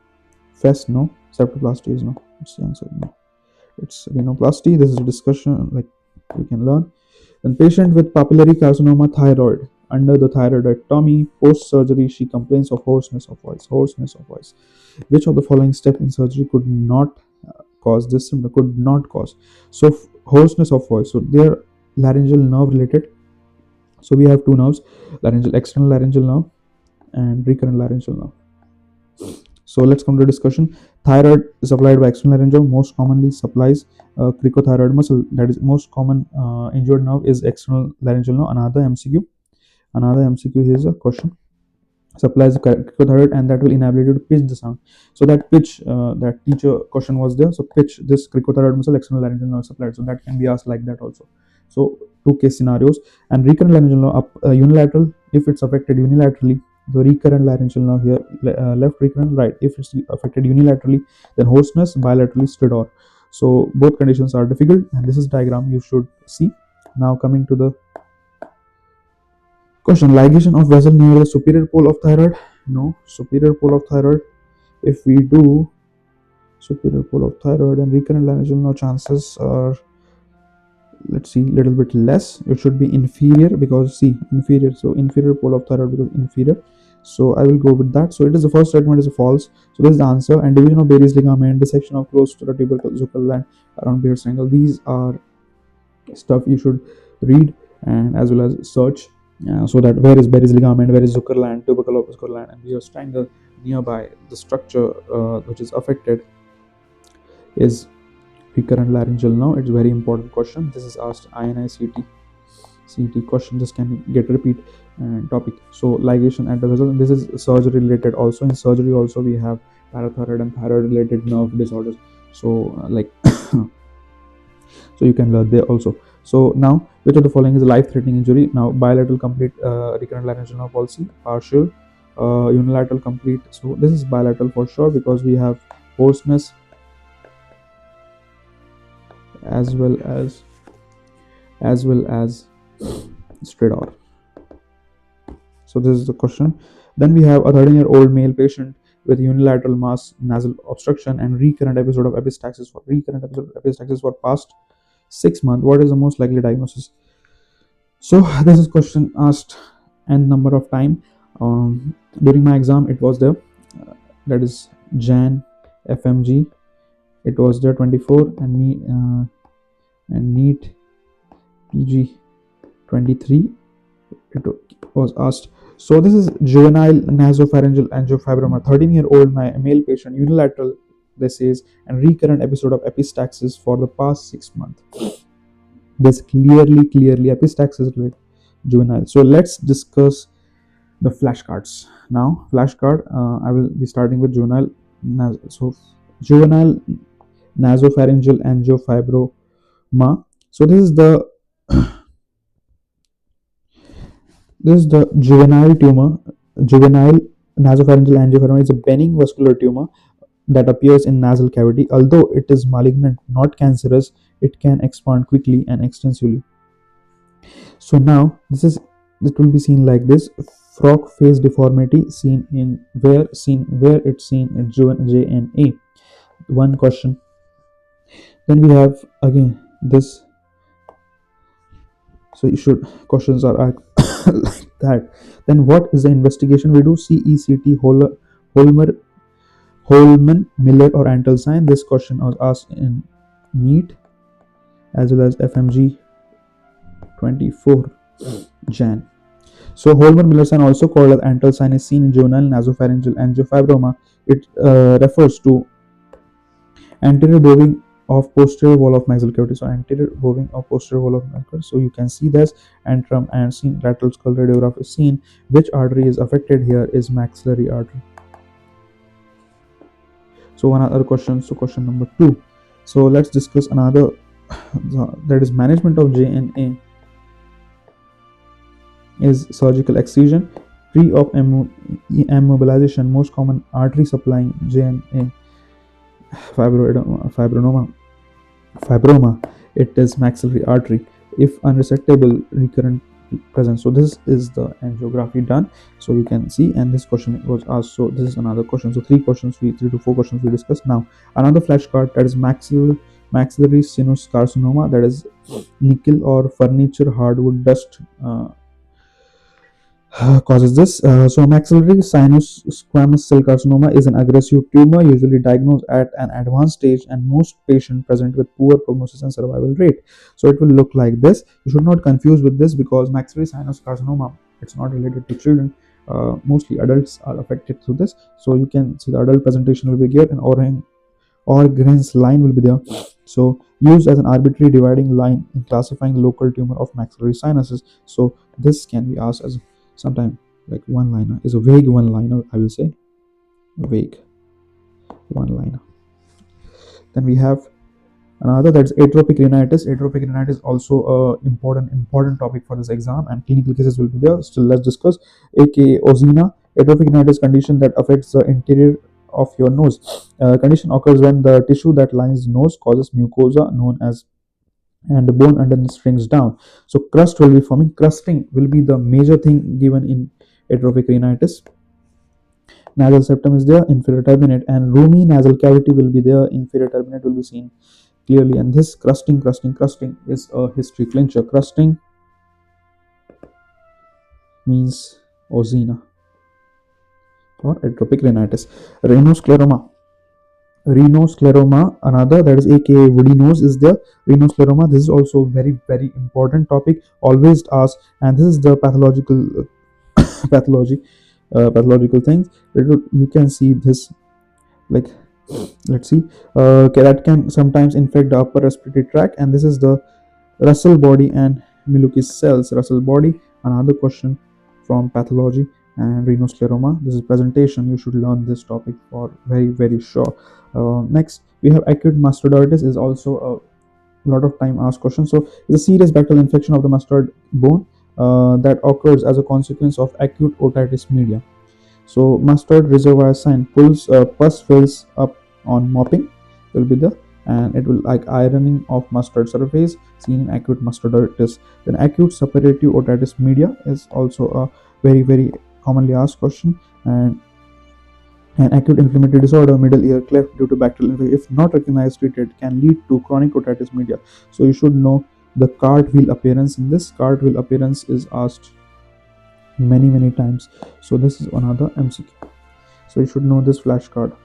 Fest no, septoplasty is no. It's the answer no. It's rhinoplasty. This is a discussion like you can learn. Then patient with papillary carcinoma thyroid. Under the thyroidectomy, post surgery, she complains of hoarseness of voice. Which of the following step in surgery could not cause this symptom? Could not cause. So hoarseness of voice. So they are laryngeal nerve related. So we have two nerves: external laryngeal nerve and recurrent laryngeal nerve. So let's come to discussion. Thyroid is supplied by external laryngeal. Most commonly supplies cricothyroid muscle. That is most common injured nerve is external laryngeal nerve. Another MCQ is a question. Supplies the cricothyroid, and that will enable you to pitch the sound. So that pitch, that teacher question was there. So pitch this cricothyroid muscle, external laryngeal nerve supplied. So that can be asked like that also. So two case scenarios. And recurrent laryngeal nerve up unilateral. If it's affected unilaterally, the recurrent laryngeal nerve here, left recurrent, right. If it's affected unilaterally, then hoarseness, bilaterally stridor. So both conditions are difficult, and this is diagram you should see. Now coming to the question: ligation of vessel near the superior pole of thyroid. No, superior pole of thyroid. If we do superior pole of thyroid and recurrent laryngeal nerve, chances are, let's see, little bit less. It should be inferior, because see, inferior. So inferior pole of thyroid because inferior. So I will go with that. So it is the first statement is false. So this is the answer. And division of Bailey's ligament, dissection of close to the tubercular gland around Beard's triangle. These are stuff you should read and as well as search, so that where is Bailey's ligament, where is Zuckerland, tubercular gland, and Beard's triangle nearby. The structure which is affected is recurrent laryngeal nerve. It's a very important question. This is asked INI CT question. This can get repeat topic. So ligation at the vessel. This is surgery related also. In surgery also we have parathyroid and thyroid related nerve disorders. So like so you can learn there also. So now, which of the following is a life-threatening injury? Now, bilateral complete recurrent laryngeal nerve palsy, partial, unilateral complete. So this is bilateral for sure because we have hoarseness as well as stridor. So this is the question. Then we have a 13-year-old male patient with unilateral mass nasal obstruction and recurrent episode of epistaxis for past 6 months. What is the most likely diagnosis? So this is question asked n number of time. During my exam it was there, that is Jan FMG, it was there 24, and NEET PG 23 it was asked. So this is juvenile nasopharyngeal angiofibroma, 13-year-old male patient, unilateral this is, and recurrent episode of epistaxis for the past 6 months. This clearly epistaxis related juvenile. So let's discuss the flashcards now. Flashcard, I will be starting with juvenile juvenile nasopharyngeal angiofibroma. So this is the juvenile tumor. Juvenile nasopharyngeal angiofibroma is a benign vascular tumor that appears in nasal cavity. Although it is malignant, not cancerous, it can expand quickly and extensively. So now it will be seen like this: frog face deformity seen where it's seen in JNA. One question. Then we have again this. So you should questions are like that. Then what is the investigation we do? CECT, Hollman Miller or Antle sign. This question was asked in NEET as well as FMG 24 Jan. So Hollman Miller sign, also called as Antle sign, is seen in juvenile nasopharyngeal angiofibroma. It refers to anterior bowing of posterior wall of maxillary cavity. So anterior bowing of posterior wall of maxillary. So you can see this antrum and seen lateral skull radiograph is seen. Which artery is affected here is maxillary artery. So one other question. So question number 2. So let's discuss another. That is management of JNA is surgical excision, pre-op immobilization. Most common artery supplying JNA fibroma, it is maxillary artery. If unresectable, recurrent present. So this is the angiography done. So you can see, and this question was asked. So this is another question. So 3 to 4 questions we discussed. Now another flashcard, that is maxillary sinus carcinoma, that is nickel or furniture hardwood dust causes this. So maxillary sinus squamous cell carcinoma is an aggressive tumor usually diagnosed at an advanced stage, and most patients present with poor prognosis and survival rate. So it will look like this. You should not confuse with this because maxillary sinus carcinoma, it's not related to children. Mostly adults are affected through this. So you can see the adult presentation will be here, and Orgren's line will be there. So used as an arbitrary dividing line in classifying local tumor of maxillary sinuses. So this can be asked as sometime like one liner, is a vague one liner, I will say, vague one liner. Then we have another, that's atopic rhinitis. Atopic rhinitis also important topic for this exam, and clinical cases will be there. Still, let's discuss aka ozena. Atopic rhinitis condition that affects the interior of your nose. Condition occurs when the tissue that lines nose causes mucosa known as, and the bone underneath shrinks down. So crust will be forming. Crusting will be the major thing given in atopic rhinitis. Nasal septum is there, inferior turbinate, and roomy nasal cavity will be there. Inferior turbinate will be seen clearly. And this crusting is a history clincher. Crusting means ozena. or atrophic rhinitis. Rhinoscleroma. Rhinoscleroma, another, that is aka woody nose, is there. Rhinoscleroma, this is also very important topic, always asked, and this is the pathological pathology pathological things. You can see this, like, let's see, that can sometimes infect the upper respiratory tract, and this is the Russell body and Milukis cells. Russell body, another question from pathology, and rhinoscleroma. This is presentation. You should learn this topic for very sure. Next, we have acute mastoiditis, is also a lot of time asked question. So, it's a serious bacterial infection of the mastoid bone that occurs as a consequence of acute otitis media. So mustard reservoir sign, pulls pus fills up on mopping will be the, and it will like ironing of mustard surface seen in acute mastoiditis. Then acute suppurative otitis media is also a very commonly asked question, and an acute inflammatory disorder, middle ear cleft due to bacterial infection, if not recognized treated, can lead to chronic otitis media. So you should know the cartwheel appearance. In this, cartwheel appearance is asked many times. So this is another MCQ. So you should know this flashcard.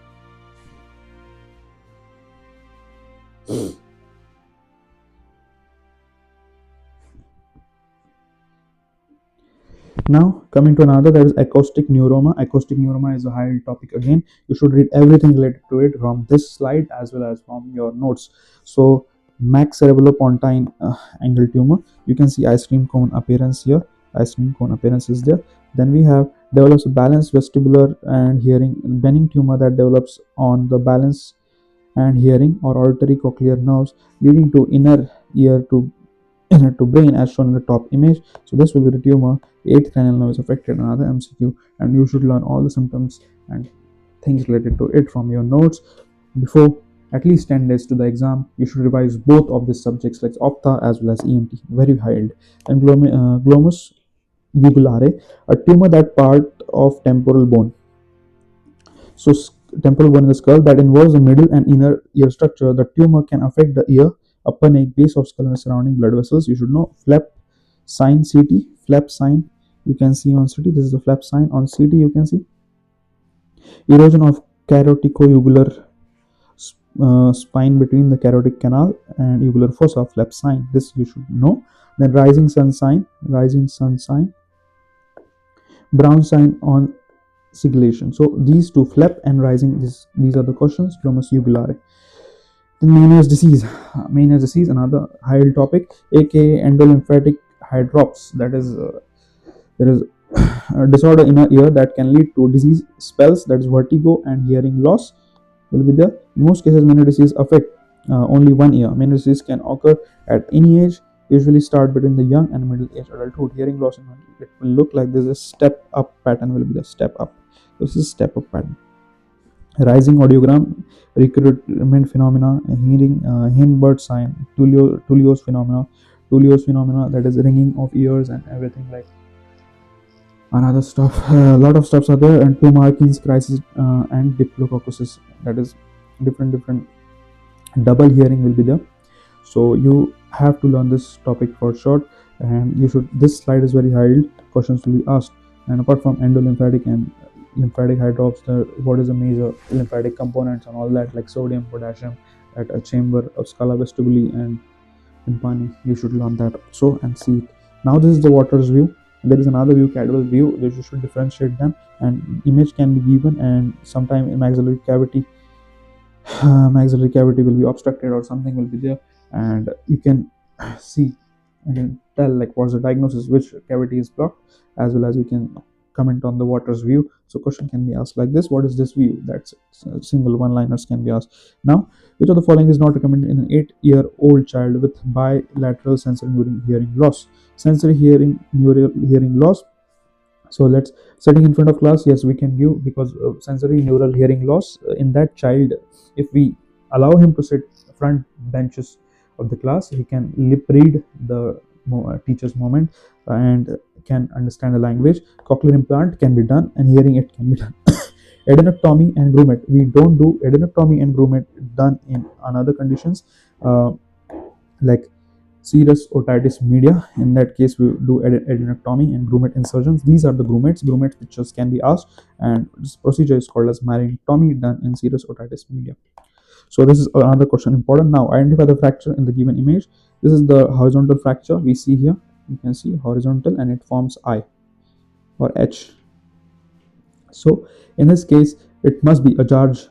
Now coming to another, that is acoustic neuroma. Acoustic neuroma is a high topic again. You should read everything related to it from this slide as well as from your notes. So max cerebellopontine angle tumor, you can see ice cream cone appearance here. Ice cream cone appearance is there. Then we have develops a balanced vestibular and hearing Benning tumor that develops on the balance and hearing or auditory cochlear nerves, leading to inner ear to brain as shown in the top image. So this will be the tumor. 8th cranial nerve is affected, another MCQ, and you should learn all the symptoms and things related to it from your notes. Before at least 10 days to the exam, you should revise both of these subjects like OPTHA as well as ENT, very high end. And glomus jugulare, a tumor that part of temporal bone. So temporal bone in the skull that involves the middle and inner ear structure. The tumor can affect the ear, upper neck, base of skull, and surrounding blood vessels. You should know flap sign CT, flap sign. You can see on CT. This is the flap sign on CT. You can see erosion of caroticojugular spine between the carotid canal and jugular fossa, flap sign. This you should know. Then rising sun sign, brown sign on sigillation. So these two, flap and rising, these are the questions. Glomus jugulare. Then Meniere's disease. Meniere's disease, another high topic, aka endolymphatic hydrops. That is there is a disorder in our ear that can lead to disease spells, that is vertigo and hearing loss will be there. In most cases, Meniere's disease affect only one ear. Meniere's disease can occur at any age, usually start between the young and middle age adulthood. Hearing loss, it will look like this. A step up pattern will be the step up. This is step up pattern. Rising audiogram, recruitment phenomena, hearing, Hindenburg sign, Tullio's phenomena, that is ringing of ears and everything like another stuff. A lot of stuffs are there, and two Markins crisis and diplococcosis, that is different double hearing will be there. So you have to learn this topic for short, and you should. This slide is very high. Questions will be asked, and apart from endolymphatic and lymphatic hydrops, what is the major lymphatic components and all that, like sodium, potassium, at a chamber of scala vestibuli and tympani. You should learn that also and see it. Now this is the water's view. There is another view, cadval view. You should differentiate them, and image can be given, and sometime in maxillary cavity will be obstructed or something will be there, and you can see and can tell like what's the diagnosis, which cavity is blocked, as well as you can comment on the water's view. So question can be asked like this: what is this view? That's single one-liners can be asked. Now, which of the following is not recommended in an 8-year-old child with bilateral sensory hearing loss? Sensory neural hearing loss. So let's, sitting in front of class, yes, we can give, because sensory neural hearing loss in that child, if we allow him to sit front benches of the class, he can lip read the teacher's moment and can understand the language. Cochlear implant can be done, and hearing it can be done. Adenectomy and grommet, we don't do adenectomy and grommet done in another conditions like serous otitis media. In that case, we do adenectomy and grommet insertions. These are the grommets. Grommet pictures can be asked, and this procedure is called as myotonic done in serous otitis media. So this is another question important. Now identify the fracture in the given image. This is the horizontal fracture we see here. You can see horizontal, and it forms I or H. So in this case, it must be a Jarge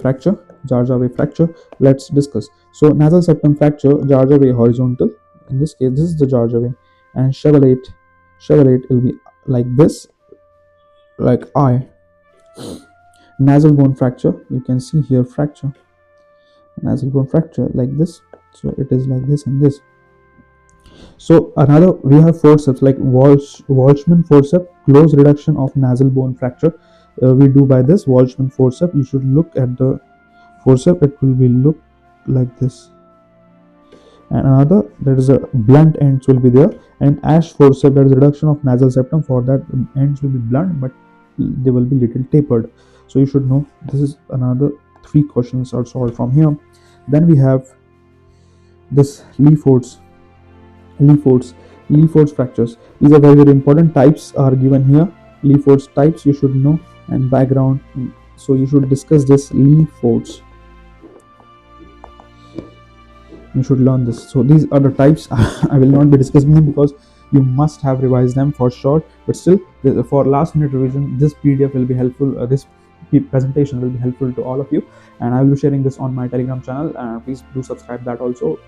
fracture. Jarge fracture. Let's discuss. So nasal septum fracture, Jarge horizontal. In this case, this is the Jarge, and chevalate will be like this, like I. Nasal bone fracture. You can see here fracture. Nasal bone fracture like this. So it is like this and this. So another, we have forceps like Walshman forceps, close reduction of nasal bone fracture. We do by this Walshman forceps. You should look at the forceps. It will be look like this. And another, there is a blunt ends will be there. And Ash forceps, that is reduction of nasal septum. For that, ends will be blunt, but they will be little tapered. So you should know. This is another 3 questions are solved from here. Then we have this Leafort's fractures. These are very important. Types are given here. Leafort's types you should know, and background. So you should discuss this Leafort's. You should learn this. So these are the types. I will not be discussing them because you must have revised them for sure. But still, for last minute revision, this PDF will be helpful. This presentation will be helpful to all of you, and I will be sharing this on my Telegram channel. Please do subscribe that also.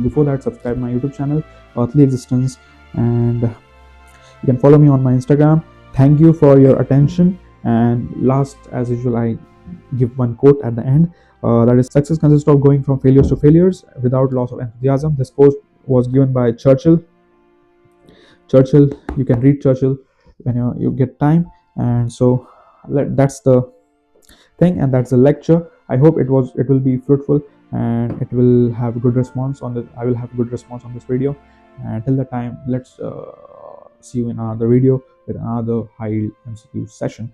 Before that, subscribe my YouTube channel, Earthly Existence, and you can follow me on my Instagram. Thank you for your attention. And last, as usual, I give one quote at the end. That is, success consists of going from failures to failures without loss of enthusiasm. This quote was given by Churchill. You can read Churchill when you get time. And so that's the thing, and that's the lecture. I hope it will be fruitful, and it will have good response on this. I will have good response on this video. And till the time, let's see you in another video with another high MCQ session.